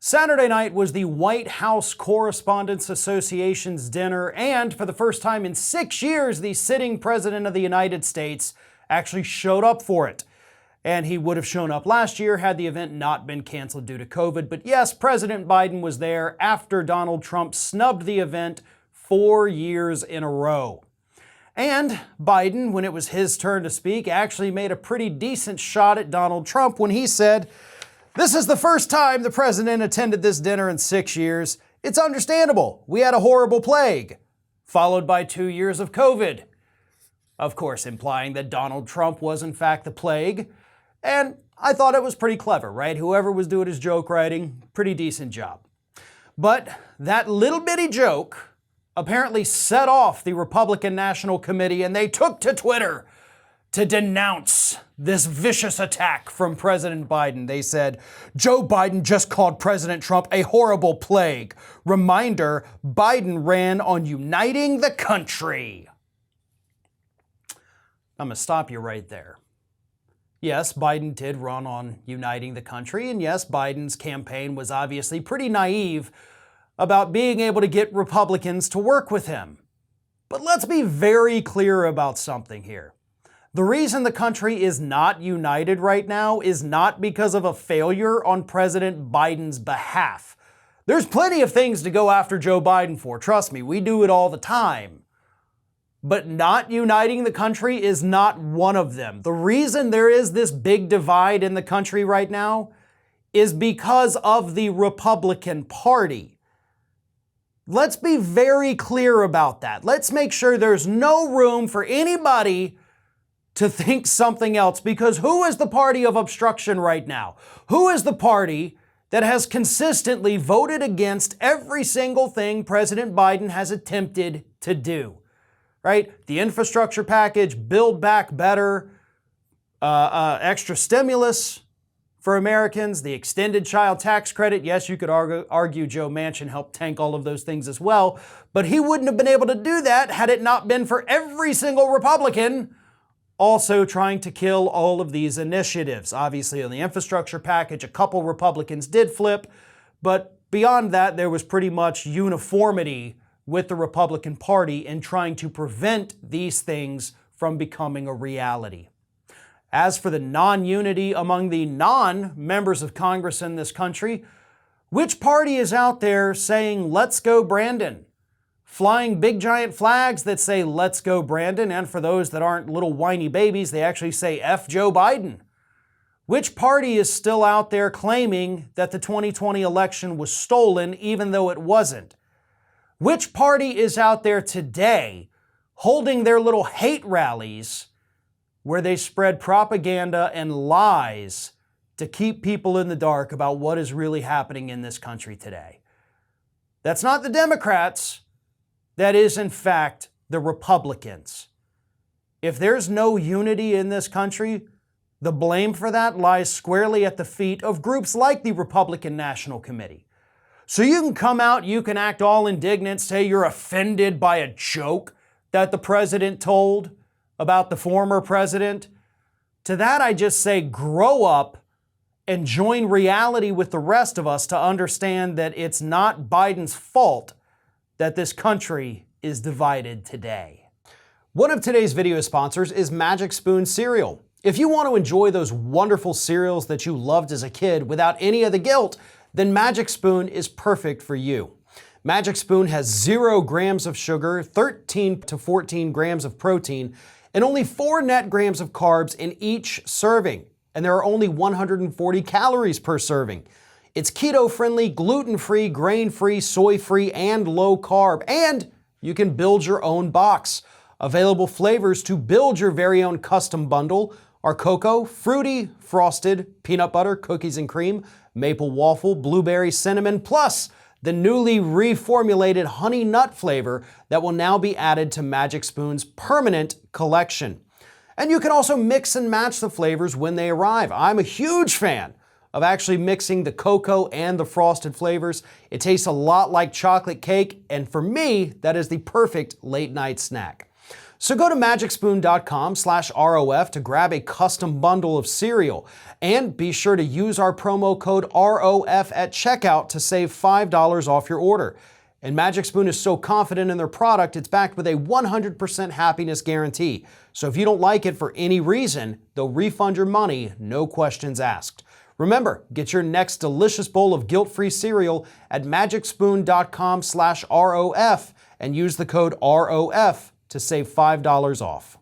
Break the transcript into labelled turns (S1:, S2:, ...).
S1: Saturday night was the White House Correspondents Association's dinner, and for the first time in 6 years, the sitting President of the United States actually showed up for it. And he would have shown up last year had the event not been canceled due to COVID. But yes, President Biden was there after Donald Trump snubbed the event 4 years in a row. And Biden, when it was his turn to speak, actually made a pretty decent shot at Donald Trump when he said, "This is the first time the president attended this dinner in 6 years. It's understandable. We had a horrible plague," followed by 2 years of COVID. Of course, implying that Donald Trump was in fact the plague. And I thought it was pretty clever, right? Whoever was doing his joke writing, pretty decent job. But that little bitty joke apparently set off the Republican National Committee, and they took to Twitter to denounce this vicious attack from President Biden. They said, "Joe Biden just called President Trump a horrible plague. Reminder, Biden ran on uniting the country." I'm gonna stop you right there. Yes, Biden did run on uniting the country, and yes, Biden's campaign was obviously pretty naive about being able to get Republicans to work with him. But let's be very clear about something here. The reason the country is not united right now is not because of a failure on President Biden's behalf. There's plenty of things to go after Joe Biden for. Trust me, we do it all the time. But not uniting the country is not one of them. The reason there is this big divide in the country right now is because of the Republican Party. Let's be very clear about that. Let's make sure there's no room for anybody to think something else, because who is the party of obstruction right now? Who is the party that has consistently voted against every single thing President Biden has attempted to do? Right? The infrastructure package, Build Back Better, extra stimulus for Americans, the extended child tax credit. Yes, you could argue Joe Manchin helped tank all of those things as well, but he wouldn't have been able to do that had it not been for every single Republican also trying to kill all of these initiatives. Obviously, on the infrastructure package, a couple Republicans did flip, but beyond that, there was pretty much uniformity with the Republican Party in trying to prevent these things from becoming a reality. As for the non-unity among the non-members of Congress in this country, which party is out there saying, "Let's go Brandon"? Flying big giant flags that say, "Let's go Brandon," and for those that aren't little whiny babies, they actually say, "F Joe Biden." Which party is still out there claiming that the 2020 election was stolen even though it wasn't? Which party is out there today holding their little hate rallies where they spread propaganda and lies to keep people in the dark about what is really happening in this country today? That's not the Democrats. That is, in fact, the Republicans. If there's no unity in this country, the blame for that lies squarely at the feet of groups like the Republican National Committee. So you can come out, you can act all indignant, say you're offended by a joke that the president told about the former president. To that, I just say grow up and join reality with the rest of us to understand that it's not Biden's fault that this country is divided today. One of today's video sponsors is Magic Spoon cereal. If you want to enjoy those wonderful cereals that you loved as a kid without any of the guilt, then Magic Spoon is perfect for you. Magic Spoon has 0 grams of sugar, 13 to 14 grams of protein, and only 4 net grams of carbs in each serving. And there are only 140 calories per serving. It's keto-friendly, gluten-free, grain-free, soy-free, and low-carb. And you can build your own box. Available flavors to build your very own custom bundle are cocoa, fruity, frosted, peanut butter, cookies and cream, maple waffle, blueberry, cinnamon, plus the newly reformulated honey nut flavor that will now be added to Magic Spoon's permanent collection. And you can also mix and match the flavors when they arrive. I'm a huge fan of actually mixing the cocoa and the frosted flavors. It tastes a lot like chocolate cake, and for me, that is the perfect late night snack. So go to magicspoon.com/ROF to grab a custom bundle of cereal. And be sure to use our promo code ROF at checkout to save $5 off your order. And Magic Spoon is so confident in their product, it's backed with a 100% happiness guarantee. So if you don't like it for any reason, they'll refund your money, no questions asked. Remember, get your next delicious bowl of guilt-free cereal at magicspoon.com/ROF and use the code ROF to save $5 off.